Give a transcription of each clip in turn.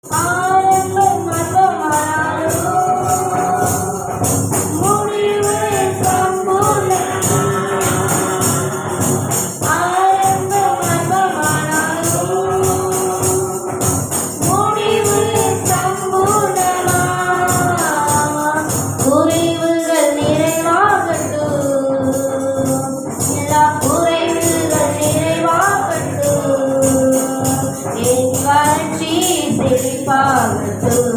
ஆரம்பம் மர்மமானாலும் முடிவு சம்பூர்ணம். ஆரம்பம் மர்மமானாலும் முடிவு சம்பூர்ணமா. குறைவுகள் நிறைவாகட்டும், எல்லா குறைவுகள் நிறைவாகட்டும். என் வறட்சி செழிப்பாகட்டும்,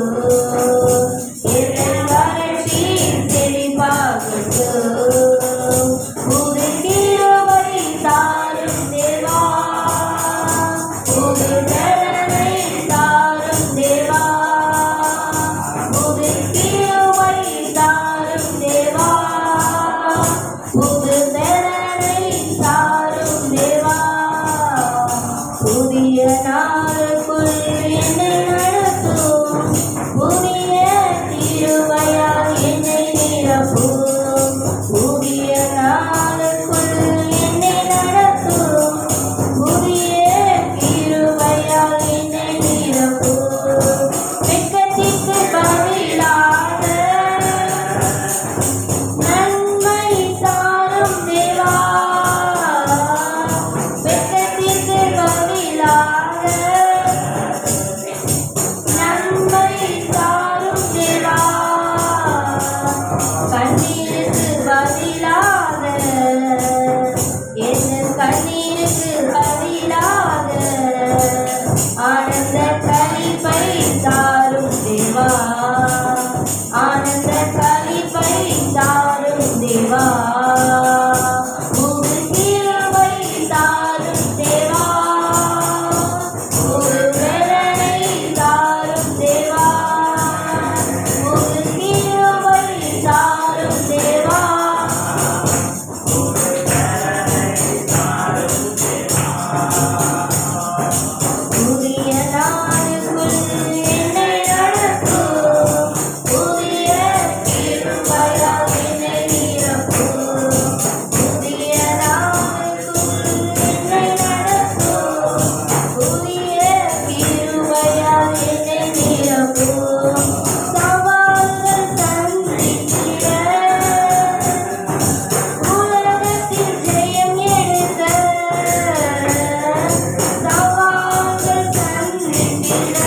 என் வறட்சி செழிப்பாகட்டும். புது கிருபை தாரும் தேவா, புது பலனை தாரும் தேவா, புது கிருபை தாரும் தேவா, புது பலனை தாரும் தேவா. புதிய நாளுக்குள் என்னை நடத்தும், புதிய கிருபையால் என்னை நிரப்பும். புதிய நாளுக்குள் என்னை நடத்தும், புதிய கிருபையால் என்னை நிரப்பும். வெட்கத்திற்கு பதிலாக நன்மை தாரும் தேவா, வெட்கத்திற்கு பதிலாக நன்மை தாரும் தேவா. கண்ணீருக்கு பதிலாக, என் கண்ணீருக்கு பதிலாக ஆனந்த களிப்பை தாரும் தேவா, ஆனந்த களிப்பை தாரும் தேவா. புது கிருபை தாரும் தேவா, புது பலனை தாரும் தேவா, புது கிருபை தாரும் தேவா. புதிய நாளுக்குள் என்னை நடத்தும், புதிய கிருபையால் என்னை நிரப்பும். புதிய நாளுக்குள் என்னை நடத்தும், புதிய கிருபையால் என்னை நிரப்பும். சவால்கள் சந்தித்திட, உலகத்தில் ஜெயம் எடுக்க, சவால்கள் சந்தித்திட,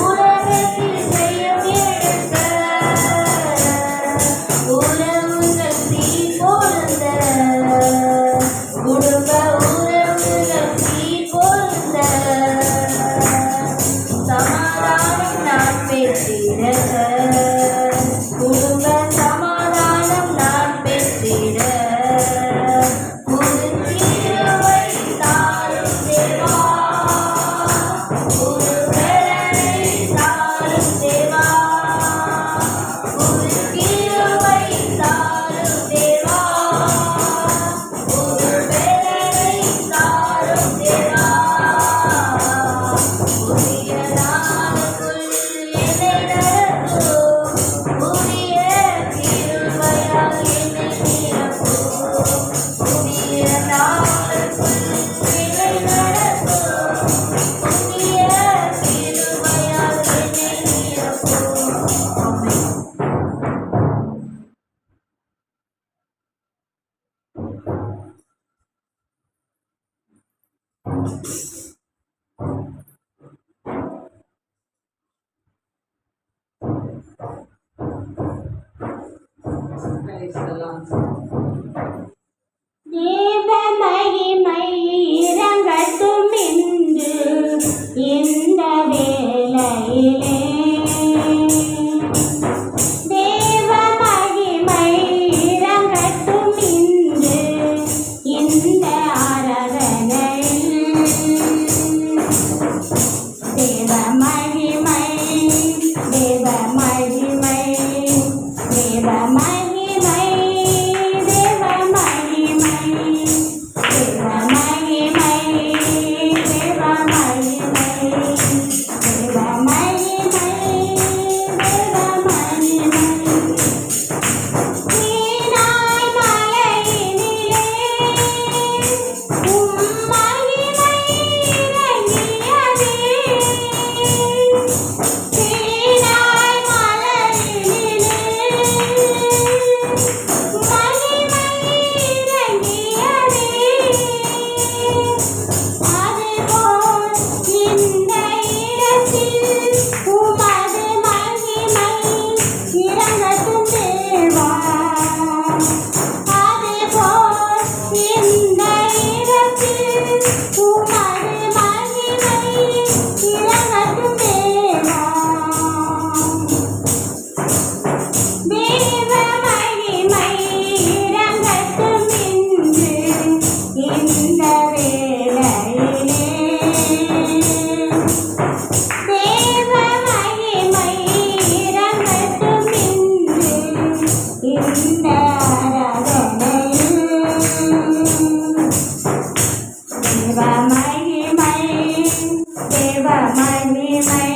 உலகத்தில் ஜெயம் எடுக்க. உறவுகள் சீர்பொருந்த, குடும்ப உறவுகள் சீர்பொருந்த, சமாதானம் நான் பெற்றிட, குடும்ப சமாதானம் நான் பெற்றிட. புது கிருபை தாரும் தேவா, புது பலனை தாரும் தேவா, புது கிருபை தாரும் தேவா, புது பலனை தாரும் தேவா. புதிய நாளுக்குள் என்னை நடத்தும், புதிய கிருபையால் என்னை நிரப்பும். புதிய நாளுக்குள் என்னை நடத்தும், புதிய கிருபையால் என்னை நிரப்பும். ஆமென். தேவ மகிமை இறங்கட்டும் இன்று இந்த வேளையிலே. தேவ மகிமை இறங்கட்டும் இன்று இந்த ஆராதனையில். தேவ மகிமை, தேவ மகிமை, தேவ மகிமை, தேவ மகிமை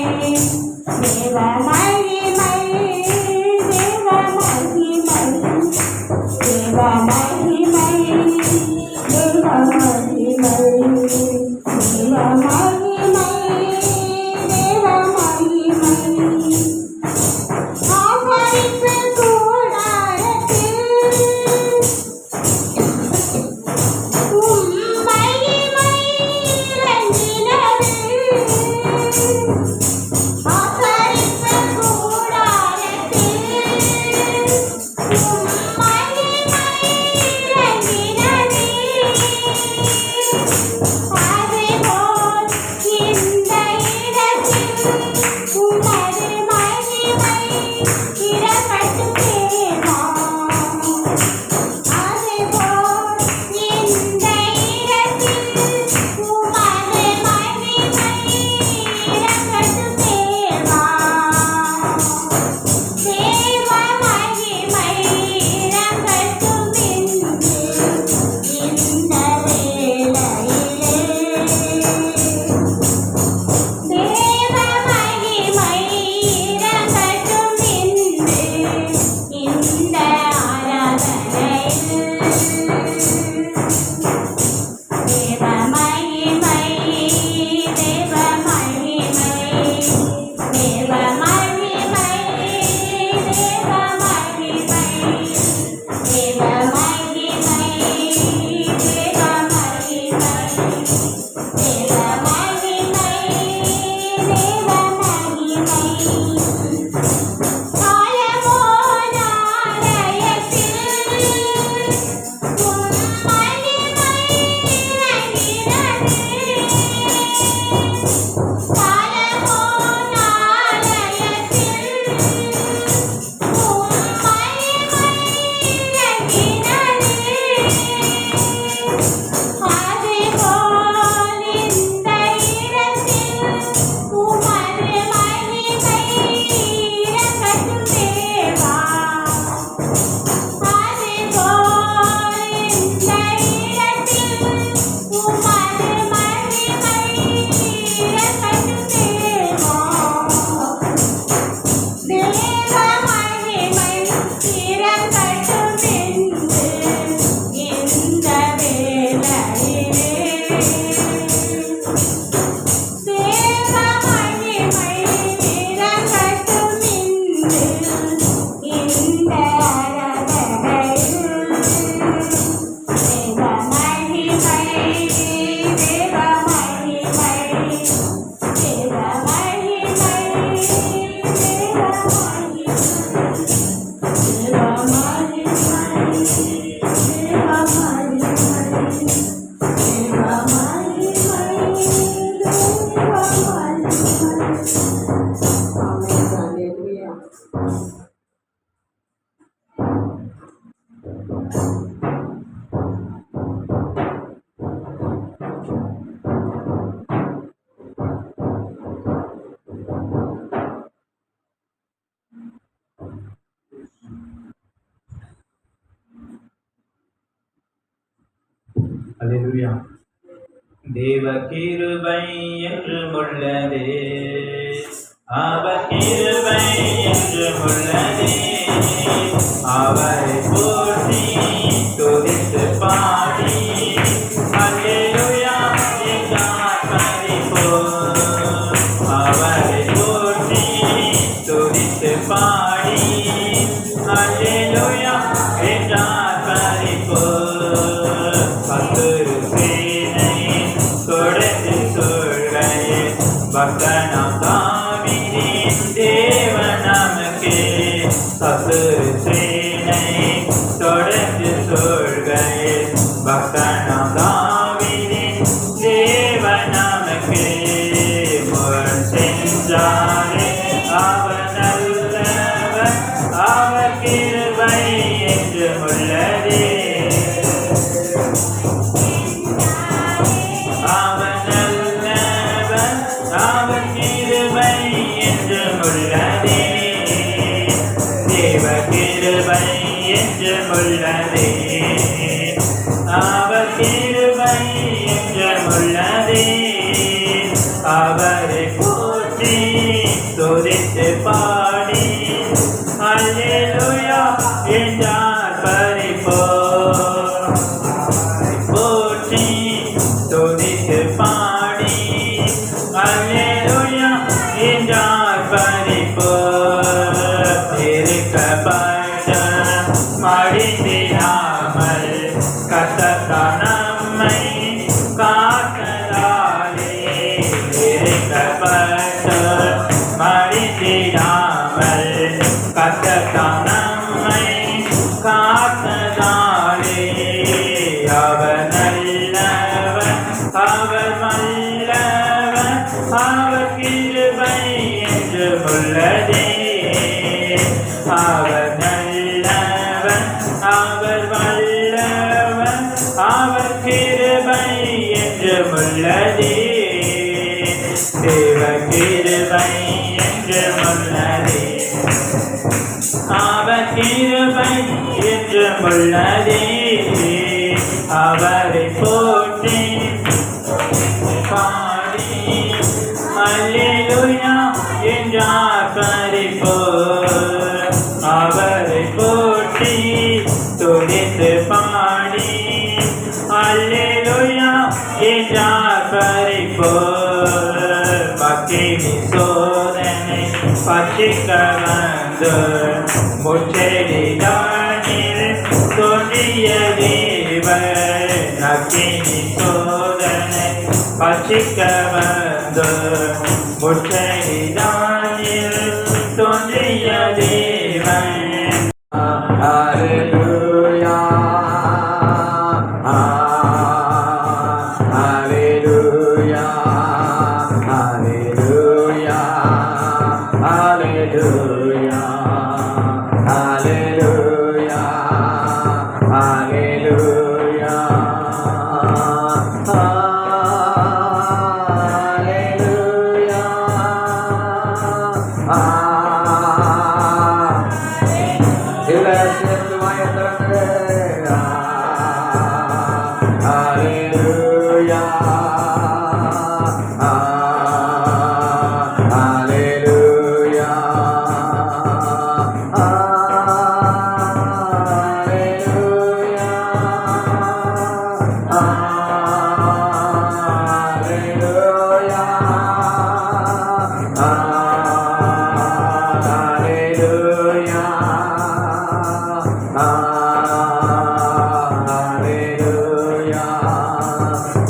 தேவ மகிமை தேவ மகிமை தேவ மகிமை தேவ மகிமை தேவ மகிமை தேவ மகிமை ஆசரிப்பு கூடாரத்தில் மகிமை இறங்கினது ஆசரிப்பு கூடாரத்தில் மகிமை இறங்கினது அதுபோல் இந்த இடத்தில் உமது மகிமை இறங்கட்டும் தேவா அதுபோல் இந்த இடத்தில் உமது மகிமை இறங்கட்டும் தேவா தேவ மகிமை இறங்கட்டும் என்று இந்த வேளையிலே தேவ மகிமை இறங்கட்டும் என்று இந்த ஆராதனையில் தேவ மகிமை தேவ மகிமை தேவ மகிமை தேவ மகிமை தேவ மகிமை தேவ மகிமை தேவ மகிமை தேவ மகிமை ஆலயமோனாலயத்தில் உம் மகிமை இறங்கினது ஆலயமோனாலயத்தில் உம் மகிமை இறங்கினது அதுபோல் இந்த இடத்தில் உமது மகிமை இறங்கட்டும் தேவா அதுபோல் இந்த இடத்தில் உமது மகிமை இறங்கட்டும் தேவா தேவ மகிமை இறங்கட்டும் என்று இந்த வேளையிலே தேவ மகிமை இறங்கட்டும் என்று இந்த ஆராதனையில் தேவ மகிமை தேவ மகிமை தேவ மகிமை தேவ அல்லேலூயா. தேவ கிருபை என்றும் உள்ளதே, அவர் கிருபை என்றும் உள்ளதே. அவரை போற்றி துதித்து பாடி அல்லேலூயா என்றார் பரிபூர். அவரை போற்றி துதித்து பாடி அல்லேலூயா என்றார் பரிபூர். பத்துரு சேனை தொடர்ந்து சொல்கையே பக்தனாம் தாவீதின் தேவன் நமக்கே. பத்துரு சேனை தொடர்ந்து சொல்கையே பக்தனாம் தாவீதின் தேவன் நமக்கே. முன் சென்றாரே அவர் நல்லவர், அவர் கிருபை என்றும் உள்ளதே. அவர் நல்லவர், அவர் கிருபை என்றும் உள்ளதே. தேவ கிருபை என்றும் உள்ளதே. அவர் கிருபை என்றும் உள்ளதே. அவரை போற்றி துதித்து பாடி அல்லேலூயா என்றார் பரிபூரண போற்றி துதித்து பாடி அல்லேலூயா என்றார் பரிபூரண இருக்கப்பட்ட மடிந்திடாமல் கர்த்தர் நம்மை காத்ததாலே இருக்கப்பட்ட மடிந்திடாமல் கர்த்தர் நம்மை காத்ததாலே அவர் நல்லவர் அவர் வல்லவர் அவர் கிருபை என்று உள்ளதே அவர் நல்லவர் அவர் வல்லவர் அவர் கிருபை என்று உள்ளதே தேவ கிருபை என்று உள்ளதே அவர் கிருபை என்று உள்ளதே அவரை போற்றி பாடி அல்லேலூயா என்றார் பரிபூரண அவரை போற்றி துதித்து பாடி அல்லேலூயா என்றார் பரிபூரண பக்தினி சோதனை பட்சிக்க வந்து முச்செடிதானில் தோன்றிய தேவர் நக்கினி சோதனை பட்சிக்க வந்து முச்செடிதானில் தோன்றிய தேவன் Hallelujah, Hallelujah, Hallelujah, Hallelujah, Hallelujah, Hallelujah,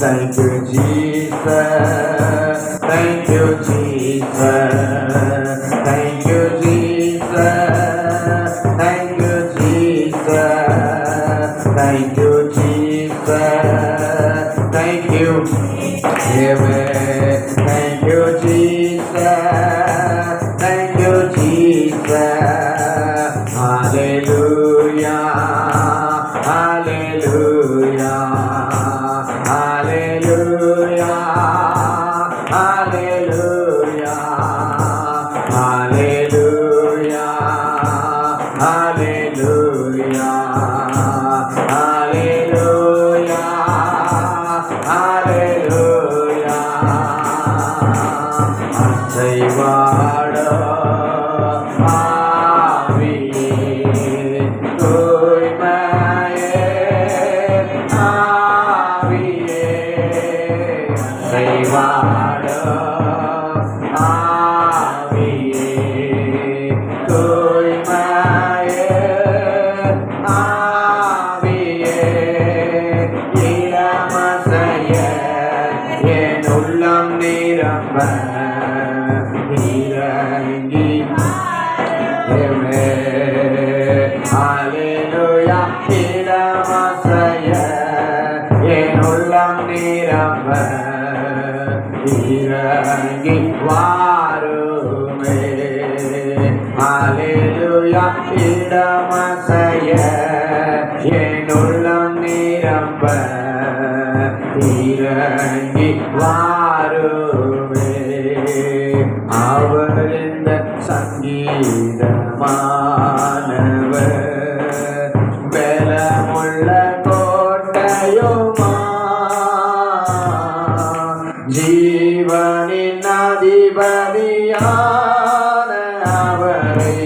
Thank you, Jesus. Thank you, Jesus. Thank you, Jesus. Thank you, Jesus. Thank you, Jesus. Thank you, Amen. Thank you, Jesus. Thank you, Jesus. Hallelujah. Hallelujah. Hallelujah, hallelujah, hallelujah, hallelujah, hallelujah, hallelujah. அசைவாட ஆவியே தூய்மையே வாட ஆவியே தூய்மையே ஆவியே இளமசைய என் உள்ளம் நிரம்ப இறங்கி ஹalleluya இளமசைய என் உள்ளம் நிரம்ப இறங்கி வாருமே ஹalleluya இடமசைய என் உள்ளம் நிரம்ப இறங்கி வாருமே அவர் இந்த சங்கீதமானவர் பலமுள்ள கோட்டையுமா ஜீவனின் அதிபதியுமா அவரை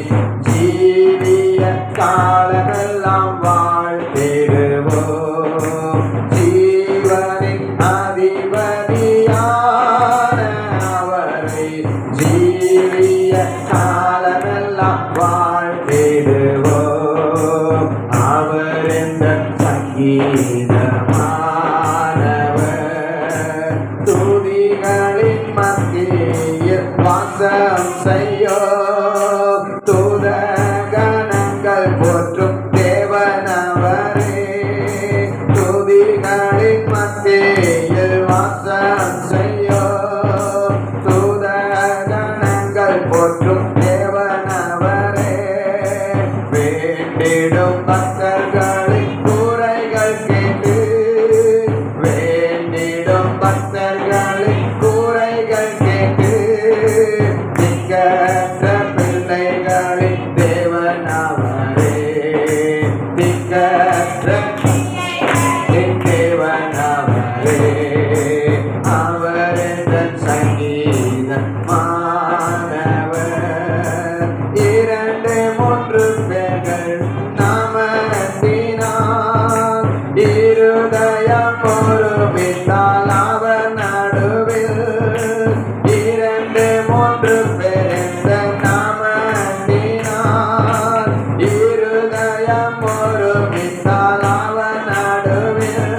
ஜீவிய காலமெல்லாம் வாழ்த்திடுவோம். ஜீவனின் அதிபதியான அவரை ஜீவிய காலமெல்லாம் வாழ்த்திடுவோம். அவர் என்ற சங்கீதமானவர், துதிகளின் மத்தியில் வாசம் செய்யும். தூதகணங்கள் போற்றும் தேவனவரே, துதிகளின் மத்தியில் வாசம் செய்யும். தூதகணங்கள் போற்றும் தேவனவரே, வேண்டிடும் பக்தர்களின் குறைகள் கேட்டு, வேண்டிடும் பக்தர்களின் குறைகள் கேட்டு, திக்கற்ற பிள்ளைகளின் தேவனவரே, திக்கற்ற தேவனவரே, அவர் எந்தன் சங்கீதமானவர். இரண்டு மூன்று பேர்கள் நாமத்தினால் இருதயம் ஒருமித்தால் அவர் நடுவில். இரண்டு மூன்று பேர் நாமத்தினால் இருதயம் ஒருமித்தால் அவர் நடுவில்.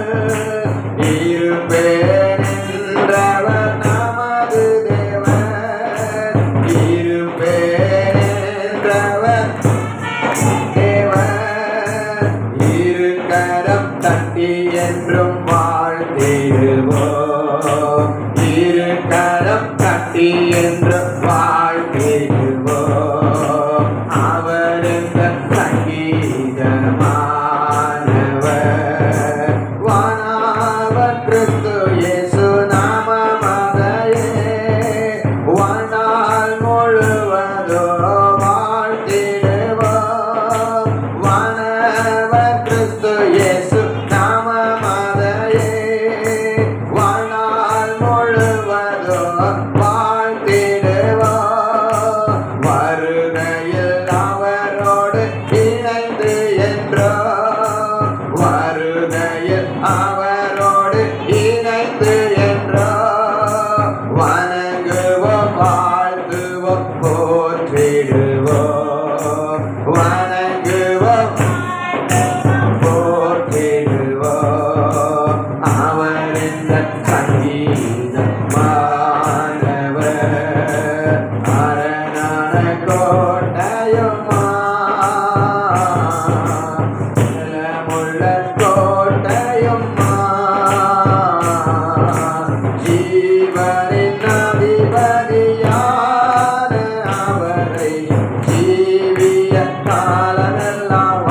இருப்பேர் என்றவர் நமது தேவன், இருப்பேர் என்றவர் தேவன். இருக்கரம் தட்டி என்றும் வாழ்த்திடுவோம். இருக்கரம் தட்டி என்றும் வாழ்த்திடுவோம். அவர் இந்த சங்கீதமானவர். வானவர் கிறிஸ்து இயேசு நாமமதையே, வானால் முழுவதோ வாழ்த்திடுவோம். வானவர் கிறிஸ்து இயேசு நாமமதையே, வானால் முழுவதோ வாழ்த்திடுவோம். வருகையில் அவரோடு இணைந்து என்றோ, வருகையில் அவரோடு இணைந்து என்றோ, வணங்குவோம் வாழ்த்துவோம் போற்றிடுவோம். வணங்குவோம் போற்றிடுவோம். அவர் இந்த சங்கீதமானவர், அரணான கோட்டையுமா, நிலமுள்ள கோட்டையுமா, ஜீவனின் அதிபதியான அவரை ஜீவிய காலமெல்லாம்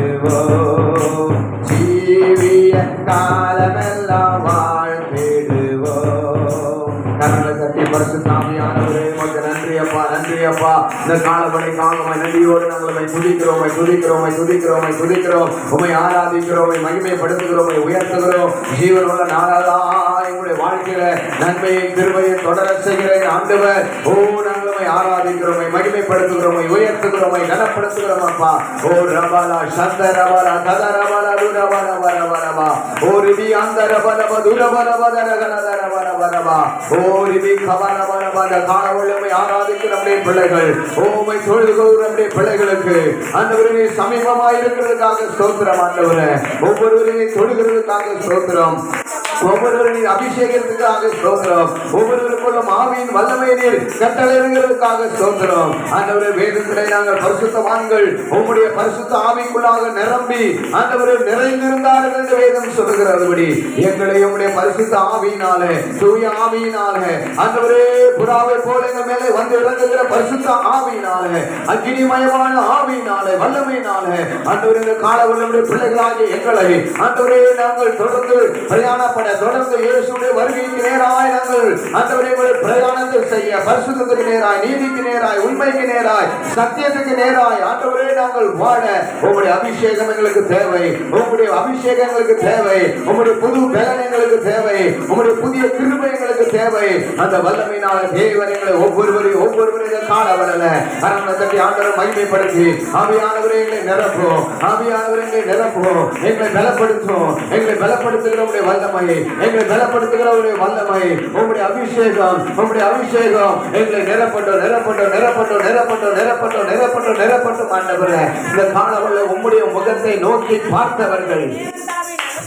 வாழ்த்திடுவோம். ஜீவிய காலமெல்லாம் வாழ்த்திடுவோம். கரங்களை தட்டி பரிசுத்த ஆவியானவரே, உமக்கு நன்றி அப்பா, நன்றி அப்பா. இந்த காலப்படி காலமாய் நன்றியோடு நாங்கள் உம்மை துதிக்கிறோம், உம்மை துதிக்கிறோம், உம்மை துதிக்கிறோம், உம்மை துதிக்கிறோம், உம்மை ஆராதிக்கிறோம், உம்மை மகிமைப்படுத்துகிறோம், உம்மை உயர்த்துகிறோம். ஜீவனுள்ள நாளெல்லாம் எங்களுடைய வாழ்க்கையில நன்மையை கிருபையை தொடர செய்கிறேன் ஆண்டவர். ஓ, நாங்கள் உம்மை ஆராதிக்கிறோம், உம்மை மகிமைப்படுத்துகிறோம், உம்மை உயர்த்துகிறோம், உம்மை கனப்படுத்துகிறோம் அப்பா. ஓ ரபாலா சந்த ரபாலா கத ரபாலா துரபாலா வரபரபா, ஓ ரிபி அந்த ரபலப துரபரபத ரகலதரபரபரபா, ஓ ரிபி கபரபரப. அந்த காலவெளியை ஆராதிக்கிற நம்முடைய பிள்ளைகள், ஓமை தொழுதுகோர் நம்முடைய பிள்ளைகளுக்கு ஆண்டவரே சமீபமாய் இருக்கிறதுக்காக ஸ்தோத்திரம் ஆண்டவரே. ஒவ்வொருவரையும் தொழுகிறதுக்காக ஸ்தோத்திரம், ஒவ்வொருவரையும் அபிஷேகத்துக்காக ஸ்தோத்திரம், ஒவ்வொருவருக்குள்ளும் ஆவியின் வல்லமையை நீர் கட்டளையிடுகிறதுக்காக ஸ்தோத்திரம் ஆண்டவரே. வேதத்திலே நாங்கள் பரிசுத்தவான்கள் உம்முடைய பரிசுத்த ஆவிக்குள்ளாக நிரம்பி ஆண்டவரே நிறைந்திருந்தார்கள் என்று வேதம் சொல்லுகிறபடி எங்களை உம்முடைய பரிசுத்த ஆவியினாலே, தூய ஆவியினாலே ஆண்டவரே, புறாவை போல எங்கள் மேலே வந்து இறங்குகிற பரிசுத்த ஆவியினாலே, அக்கினிமயமான ஆவியினாலே, வல்லமையினாலே ஆண்டவரே, இந்த காலவெளியுடைய பிள்ளைகளாகிய எங்களை ஆண்டவரே நாங்கள் தொடர்ந்து பிரயாணப்பட, தொடர்ந்து இயேசுவுடைய வருகைக்கு நேராய் நாங்கள் ஆண்டவரே பிரயாணத்தை செய்ய, பரிசுத்தத்துக்கு நேராய், நீதிக்கு நேராய், உண்மைக்கு நேராய், சத்தியத்துக்கு நேராய் ஆண்டவரே நாங்கள் வாழ உம்முடைய அபிஷேகம் எங்களுக்கு தேவை, உம்முடைய அபிஷேகம் எங்களுக்கு தேவை, உம்முடைய புது பலன் எங்களுக்கு தேவை, உம்முடைய புதிய கிருபை எங்களுக்கு தேவை. அந்த வல்லமையினால தேவன் எங்களை ஒவ்வொருவரையும் காண வரல. கரங்களை தட்டி ஆண்டவரை மகிமைப்படுத்தி ஆவியானவரே எங்களை நிரப்பும், ஆவியானவரே எங்களை நிரப்பும், எங்களை பலப்படுத்தும், எங்களை பலப்படுத்துகிறவருடைய வல்லமை, எங்களை பலப்படுத்துகிறவருடைய வல்லமை, உங்களுடைய அபிஷேகம், உங்களுடைய அபிஷேகம் எங்களை நிரப்பட்டும் நிரப்பட்டும் நிரப்பட்டும் நிரப்பட்டும் நிரப்பட்டும் நிரப்பட்டும் நிரப்பட்டும். ஆண்டவரே, இந்த காலவர்கள் உம்முடைய முகத்தை நோக்கி பார்த்தவர்கள்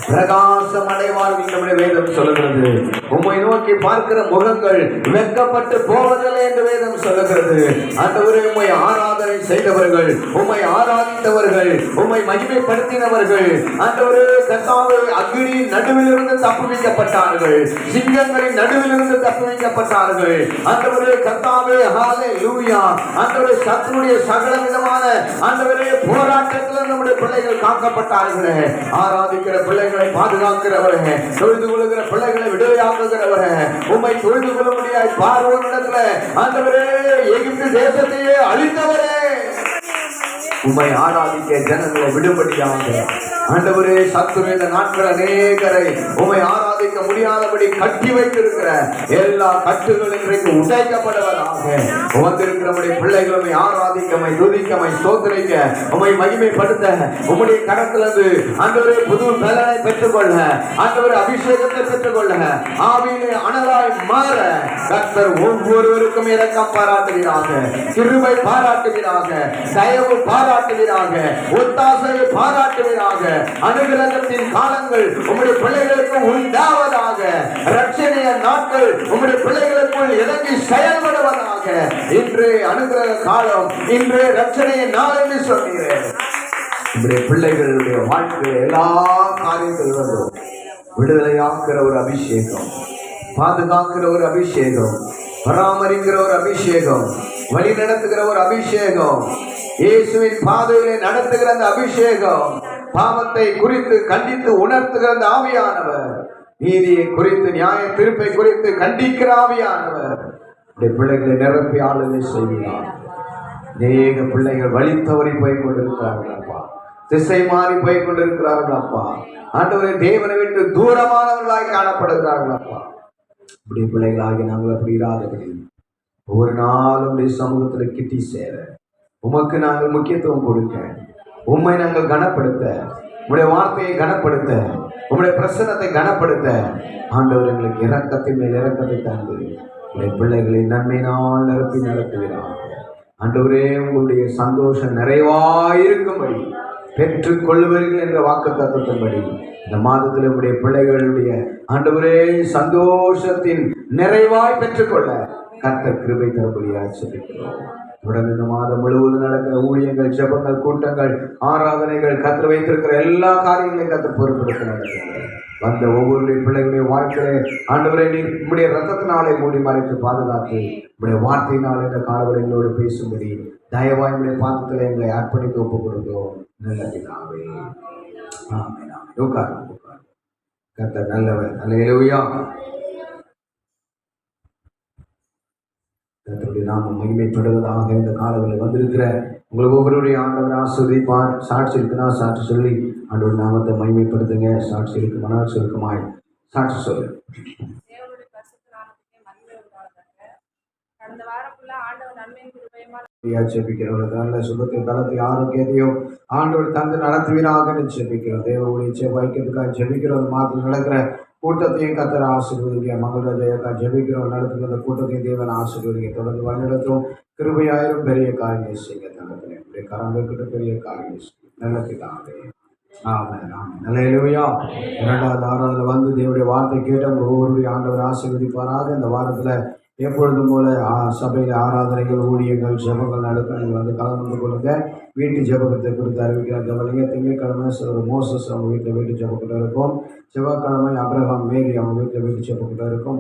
பிரகாசம் அடைவார்கள் என்று நம்முடைய வேதம் சொல்லுகிறது. உம்மை நோக்கி பார்க்கிற முகங்கள் வெட்கப்பட்டு போவதில்லை என்று வேதம் சொல்லுகிறது. ஆண்டவரே, உம்மை ஆராதனை செய்தவர்கள், உம்மை ஆராதித்தவர்கள், உம்மை மகிமைப்படுத்தினவர்கள் ஆண்டவரே கர்த்தாவே அக்கினியின் நடுவிலிருந்து தப்புவிக்கப்பட்டார்கள், சிங்கங்களின் நடுவிலிருந்து தப்புவிக்கப்பட்டார்கள். ஆண்டவரே கர்த்தாவே ஹல்லேலூயா. ஆண்டவரே சத்துருடைய சகல விதமான ஆண்டவரே போராட்டத்தில் நம்முடைய பிள்ளைகள் காக்கப்பட்டார்களே. ஆராதிக்கிற பிள்ளைகள் பாதுகாக்கிறவரே, தொழுது கொள்ளுகிற பிள்ளைகளை விடுதலையாக்குகிறவரே, உம்மை தொழுது கொள்ள முடியாது பார்வோனிடத்துல ஆண்டவரே எகிப்து தேசத்தையே அழித்தவரே, உம்மை ஆராதிக்க ஜனங்களை விடுபடியாக ஆண்டவரே சத்துரு இந்த நாட்கள் அநேகரை உம்மை ஆராதிக்க முடியாதபடி கட்டி வைத்திருக்கிற எல்லா கட்டுகள் இன்றைக்கு உடைக்கப்படுவதாக. வந்திருக்கிற பிள்ளைகள் உம்மை ஆராதிக்க, உம்மை துதிக்க, உம்மை ஸ்தோத்திரிக்க, உம்மை மகிமைப்படுத்த உம்முடைய கரத்திலிருந்து ஆண்டவரே புது பலனை பெற்றுக்கொள்ள, ஆண்டவரே அபிஷேகத்தை பெற்றுக்கொள்ள, ஆவியிலே அனலாய் மாற கர்த்தர் ஒவ்வொருவருக்கும் இரக்கம் பாராட்டுகிறாங்க, கிருபை பாராட்டுகிறாங்க, தயவு பாராட்டுகிறாங்க, ஒத்தாசையை பாராட்டுகிறாங்க. அனுகிரகத்தின் காலங்கள் உம்முடைய பிள்ளைகளுக்கு உண்டாவதாக. ரட்சணைய நாட்கள் உம்முடைய பிள்ளைகளுக்குள் இறங்கி செயல்படுவதாக. இன்று அனுகிரக காலம், இன்று ரட்சணைய நாள் என்று சொன்னீர்கள். உம்முடைய பிள்ளைகளுடைய வாழ்க்கையில் எல்லா காரியங்களும் விடுதலையாக்குற ஒரு அபிஷேகம், பாதுகாக்கிற ஒரு அபிஷேகம், பராமரிக்கிற ஒரு அபிஷேகம், வழி நடத்துகிற ஒரு அபிஷேகம், இயேசுவின் பாதையிலே நடத்துகிற அந்த அபிஷேகம், பாவத்தை குறித்து கண்டித்து உணர்த்துகிற அந்த ஆவியானவர், நீதியை குறித்து நியாய தீர்ப்பை குறித்து கண்டிக்கிற ஆவியானவர் பிள்ளைகளை நிரப்பி ஆளுகை செய்கிறார். அநேக பிள்ளைகள் வழி தவறி போய் கொண்டிருக்கிறார்கள் அப்பா, திசை மாறி போய் கொண்டிருக்கிறார்கள் அப்பா. ஆண்டவரை தேவனை விட்டு தூரமானவர்களாய் காணப்படுகிறார்கள் அப்பா. இப்படி பிள்ளைகளாகி நாங்கள் அப்படி இராதபடி ஒவ்வொரு நாளும் சமூகத்தில் கிட்டி சேர, உமக்கு நாங்கள் முக்கியத்துவம் கொடுக்க, உம்மை நாங்கள் கனப்படுத்த, உம்முடைய வார்த்தையை கனப்படுத்த, உம்முடைய பிரசன்னத்தை கனப்படுத்த ஆண்டவர் எங்களுக்கு இரக்கத்தின் மேல் இரக்கத்தை தந்து உடைய பிள்ளைகளை நன்மையினால் நிரப்பி நடத்துகிறார். ஆண்டவரே, உங்களுடைய சந்தோஷம் நிறைவாயிருக்கும்படி பெற்றுக் கொள்ளுவீர்கள் என்ற வாக்கு தத்துவத்தின்படி இந்த மாதத்தில் உடைய பிள்ளைகளுடைய ஆண்டவரே சந்தோஷத்தின் நிறைவாய் பெற்றுக்கொள்ள கர்த்தர் கிருபை தரபடியாக சொல்லிக்கிறோம். தொடர்ந்து இந்த மாதம் முழுவதும் நடக்கிற ஊழியங்கள், ஜெபங்கள், கூட்டங்கள், ஆராதனைகள், கர்த்தர் வைத்திருக்கிற எல்லா காரியங்களையும் கர்த்தர் பொறுப்பெடுத்து நடத்துங்கள். வந்த ஒவ்வொரு பிள்ளைகளுடைய வாழ்க்கையை ஆண்டவரை நீர் உம்முடைய ரத்தத்தினாலே மூடி மறைத்து பாதுகாத்து உம்முடைய வார்த்தையினால் இந்த காலவரைகளோடு பேசும்படி தயவாய் உம்முடைய பாதத்தில் எங்களை அர்ப்பணித்து ஒப்புக் கொடுத்தோம். நல்ல பிதாவே, ஆமென். உட்காருங்க. கர்த்தர் நல்லவர். அல்லேலூயா. கர்த்தருடைய நாமம் மகிமைப்படுவதாக. இந்த காலங்களில் வந்திருக்கிற உங்களுக்கு ஒவ்வொருடைய ஆண்டவர் ஆசீர்வதிப்பார். சாட்சி இருக்குன்னா சாட்சி சொல்லி ஆண்டவர் நாமத்தை மகிமைப்படுத்துங்க. சாட்சி இருக்கு, மனால் சுருக்கமாய் சாட்சி சொல்லு. நல்ல சுகத்தை, பலத்தை, ஆரோக்கியத்தையும் ஆண்டவர் தந்து நடத்துவீராக ஜெபிக்கிறோம். தேவனுடைய செவ்வாய்க்கிறதுக்காக ஜெபிக்கிறோம். மாதத்தில் நடக்கிற கூட்டத்தையும் கர்த்தர் ஆசீர்வதிக்க. மகள ஜெபிக்கிறோம். நடத்துகிற கூட்டத்தையும் தேவன் ஆசீர்வதிக்க. தொடர்ந்து வழிநடத்தும். கிருபையாயிரம் பெரிய காரியம் செய்ய தங்கத்திலே கரங்கிட்ட பெரிய காரியம் செய்ய. நல்ல பிதாவே, ஆமென். அல்லேலூயா. இரண்டாவது ஆராதனை வந்து தேவனுடைய வார்த்தை கேட்ட ஒவ்வொருடைய ஆண்டவர் ஆசீர்வதிப்பாராக. இந்த வாரத்தில் எப்பொழுதும் போல சபையில் ஆராதனைகள், ஊழியர்கள், ஜெபங்கள் நடக்க நீங்கள் வந்து கலந்து கொள்ளுங்க. வீட்டு ஜெபத்தை குறித்து அறிவிக்கிற ஜெபலிங்க. திங்கட்கிழமை மோசஸ் அவங்க வீட்டில் வீட்டு ஜெபக்கிட்ட இருக்கும். செவ்வாய்க்கிழமை அப்ரஹாம், மேரி அவங்க வீட்டில் வீட்டு ஜெபக்கிட்ட இருக்கும்.